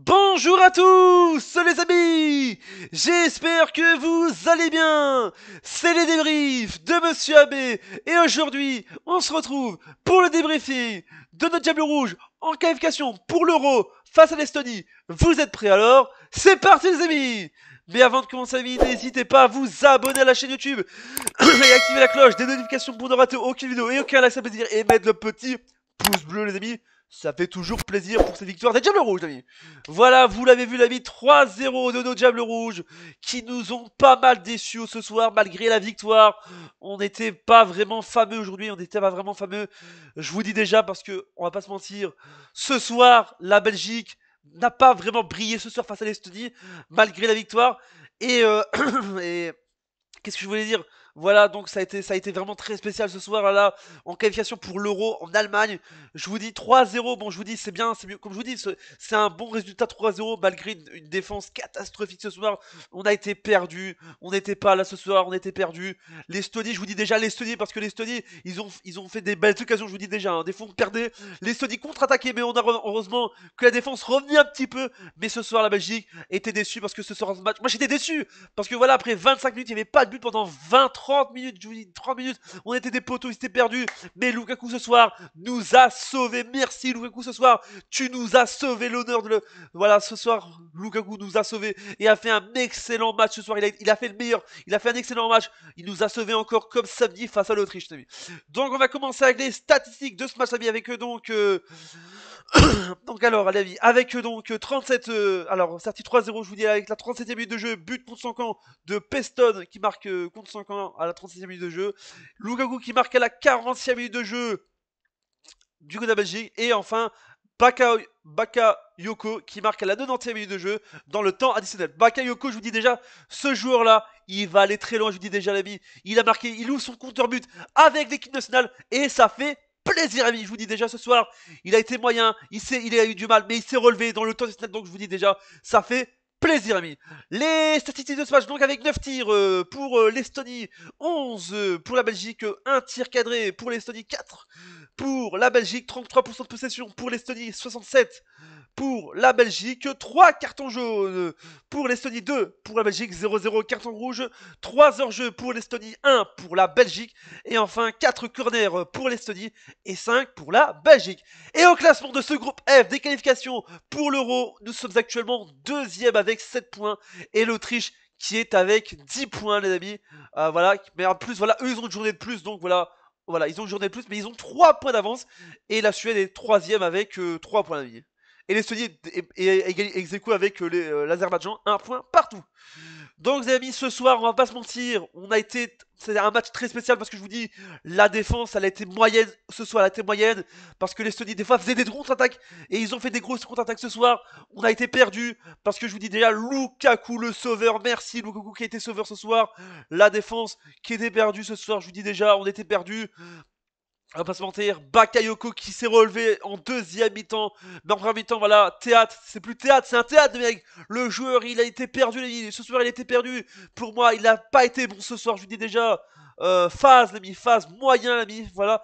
Bonjour à tous les amis. J'espère que vous allez bien. C'est les débriefs de Monsieur Abbé. Et aujourd'hui, on se retrouve pour le débriefing de notre Diable Rouge en qualification pour l'Euro face à l'Estonie. Vous êtes prêts alors? C'est parti les amis. Mais avant de commencer les amis, n'hésitez pas à vous abonner à la chaîne YouTube et activer la cloche des notifications pour ne rater aucune vidéo et aucun like, ça fait plaisir. Et mettre le petit pouce bleu les amis. Ça fait toujours plaisir pour ces victoires des Diables Rouges, les amis. Voilà, vous l'avez vu, l'ami, 3-0 de nos Diables Rouges, qui nous ont pas mal déçus ce soir, malgré la victoire. On n'était pas vraiment fameux aujourd'hui, on n'était pas vraiment fameux. Je vous dis déjà, parce que, on va pas se mentir, ce soir, la Belgique n'a pas vraiment brillé ce soir face à l'Estonie, malgré la victoire. Et, et qu'est-ce que je voulais dire? Voilà, donc ça a été vraiment très spécial ce soir là, en qualification pour l'Euro en Allemagne. Je vous dis 3-0, bon je vous dis c'est bien, c'est mieux, comme je vous dis, c'est un bon résultat 3-0 malgré une défense catastrophique ce soir. On a été perdu, on n'était pas là ce soir, on était perdu. L'Estonie, je vous dis déjà l'Estonie parce que l'Estonie, ils ont fait des belles occasions, je vous dis déjà, hein. Des fois on perdait, l'Estonie contre-attaquait, mais on a heureusement que la défense revenait un petit peu. Mais ce soir la Belgique était déçue parce que ce soir ce match, moi j'étais déçu parce que voilà, après 25 minutes, il n'y avait pas de but pendant 20-30 minutes. Je vous dis 30 minutes, on était des poteaux, ils étaient perdus. Mais Lukaku ce soir nous a sauvés. Merci Lukaku ce soir, tu nous as sauvé l'honneur de le. Voilà, ce soir, Lukaku nous a sauvés et a fait un excellent match ce soir. Il a fait le meilleur, il a fait un excellent match. Il nous a sauvés encore comme samedi face à l'Autriche. Donc on va commencer avec les statistiques de ce match avec eux donc alors, à l'avis, avec donc 37, alors sorti 3-0, je vous dis avec la 37e minute de jeu, but contre son camp de Peston qui marque contre son camp à la 37e minute de jeu, Lukaku qui marque à la 40e minute de jeu du coup de la Belgique, et enfin Bakayoko qui marque à la 90e minute de jeu dans le temps additionnel. Bakayoko, je vous dis déjà, ce joueur-là, il va aller très loin, je vous dis déjà l'ami, il a marqué, il ouvre son compteur but avec l'équipe nationale et ça fait plaisir ami, je vous dis déjà ce soir, il a été moyen, il a eu du mal, mais il s'est relevé dans le temps additionnel, donc je vous dis déjà, ça fait plaisir ami. Les statistiques de ce match, donc avec 9 tirs pour l'Estonie, 11 pour la Belgique, 1 tir cadré pour l'Estonie, 4 pour la Belgique, 33% de possession pour l'Estonie, 67 pour la Belgique, 3 cartons jaunes pour l'Estonie, 2 pour la Belgique, 0-0 carton rouge, 3 hors-jeu pour l'Estonie, 1 pour la Belgique, et enfin 4 corners pour l'Estonie et 5 pour la Belgique. Et au classement de ce groupe F des qualifications pour l'Euro, nous sommes actuellement deuxième avec 7 points, et l'Autriche qui est avec 10 points les amis. Voilà, mais en plus voilà, eux ils ont une journée de plus, donc voilà, ils ont une journée de plus, mais ils ont 3 points d'avance. Et la Suède est troisième avec 3 points d'avis. Et l'Estonie est ex aequo avec l'Azerbaïdjan, 1 point partout. Donc les amis, ce soir, on va pas se mentir, c'est un match très spécial parce que je vous dis, la défense, elle a été moyenne ce soir, elle a été moyenne parce que l'Estonie des fois faisait des contre-attaques et ils ont fait des grosses contre-attaques ce soir. On a été perdu parce que je vous dis déjà, Lukaku le sauveur, merci Lukaku qui a été sauveur ce soir. La défense qui était perdue ce soir, je vous dis déjà, on était perdu. On va pas se mentir, Bakayoko qui s'est relevé en deuxième mi-temps. Mais en première mi-temps, voilà, théâtre, c'est plus théâtre, c'est un théâtre, mec. Le joueur, il a été perdu, ce soir, il a été perdu. Pour moi, il n'a pas été bon ce soir, je vous dis déjà. Phase, l'ami, phase, moyen, l'ami, voilà.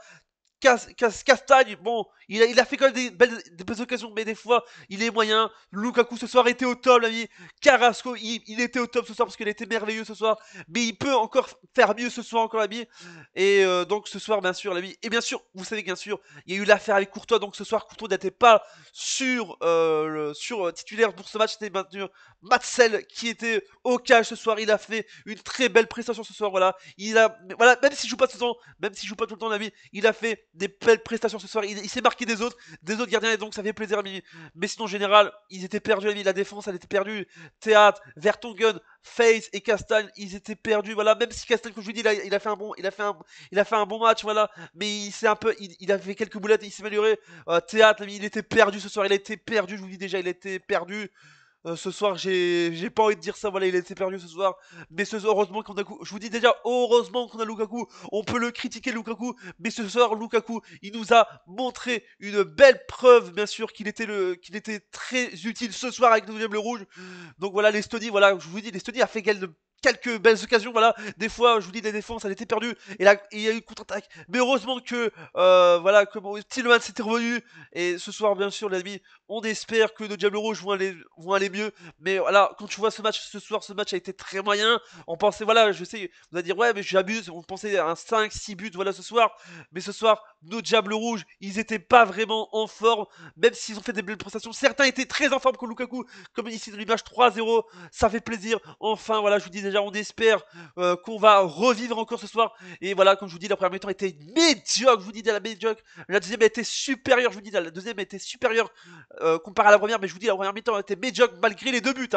Castagne, bon, il a fait quand même des belles occasions, mais des fois, il est moyen. Lukaku ce soir était au top, l'ami. Carrasco, il était au top ce soir parce qu'il était merveilleux ce soir. Mais il peut encore faire mieux ce soir, encore, l'ami. Et donc ce soir, bien sûr, l'ami. Et bien sûr, vous savez, bien sûr, il y a eu l'affaire avec Courtois. Donc ce soir, Courtois n'était pas sur titulaire pour ce match. C'était maintenant Matzel qui était au cage ce soir. Il a fait une très belle prestation ce soir, voilà. Voilà, même s'il joue pas tout le temps, même s'il joue pas tout le temps, l'ami, il a fait des belles prestations ce soir. Il s'est marqué des autres gardiens, et donc ça fait plaisir à Mimi. Mais sinon, en général, ils étaient perdus, la défense, elle était perdue. Théâtre, Vertonghen, Face et Castagne, ils étaient perdus. Voilà, même si Castagne, comme je vous dis, il a fait un bon, il a fait un bon match, voilà. Mais il s'est un peu, il a fait quelques boulettes, il s'est amélioré. Théâtre, il était perdu ce soir, il a été perdu, je vous dis déjà, il a été perdu. Ce soir, j'ai pas envie de dire ça, voilà, il a été perdu ce soir. Mais heureusement qu'on a, je vous dis déjà, heureusement qu'on a Lukaku. On peut le critiquer Lukaku, mais ce soir, Lukaku, il nous a montré une belle preuve, bien sûr, qu'il était très utile ce soir avec le rouge. Donc voilà, l'Estonie, voilà, je vous dis, l'Estonie a fait quelques belles occasions, voilà. Des fois, je vous dis, les défenses, elle était perdue. Et là, il y a eu une contre-attaque. Mais heureusement que, voilà, comment Tillman s'était revenu. Et ce soir, bien sûr, les amis, on espère que nos Diables Rouges vont aller mieux. Mais voilà, quand tu vois ce match ce soir, ce match a été très moyen. On pensait, voilà, je sais, vous allez dire, ouais, mais j'abuse. On pensait à un 5-6 buts, voilà, ce soir. Mais ce soir, nos Diables Rouges, ils étaient pas vraiment en forme. Même s'ils ont fait des belles prestations. Certains étaient très en forme comme Lukaku, comme ici dans l'image 3-0. Ça fait plaisir. Enfin, voilà, je vous dis déjà, on espère qu'on va revivre encore ce soir. Et voilà, comme je vous dis, la première mi-temps était médiocre. Je vous dis, la médiocre. La deuxième était supérieure. Je vous dis, la deuxième était supérieure comparé à la première. Mais je vous dis, la première mi-temps était médiocre malgré les 2 buts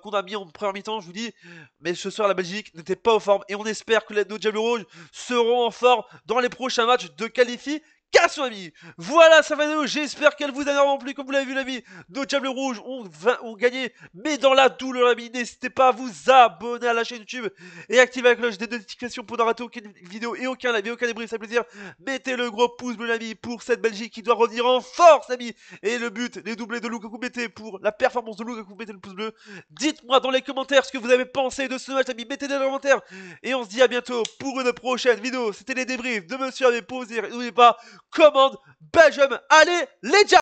qu'on a mis en première mi-temps. Je vous dis, mais ce soir, la Belgique n'était pas en forme. Et on espère que nos Diables Rouges seront en forme dans les prochains matchs de qualification, amis. Voilà, ça va nous. J'espère qu'elle vous a énormément plu. Comme vous l'avez vu, l'ami, nos Diables Rouges ont gagné, mais dans la douleur, l'ami. N'hésitez pas à vous abonner à la chaîne YouTube et activer la cloche des notifications pour ne rater aucune vidéo et aucun live et aucun débrief, ça fait plaisir. Mettez le gros pouce bleu, l'ami, pour cette Belgique qui doit revenir en force, l'ami. Et le but, les doublés de Lukaku, mettez pour la performance de Lukaku, mettez le pouce bleu. Dites-moi dans les commentaires ce que vous avez pensé de ce match, l'ami. Mettez dans les commentaires. Et on se dit à bientôt pour une prochaine vidéo. C'était les débriefs de Monsieur Avé Posir. N'oubliez pas, commande Belgium. Allez, les Diables!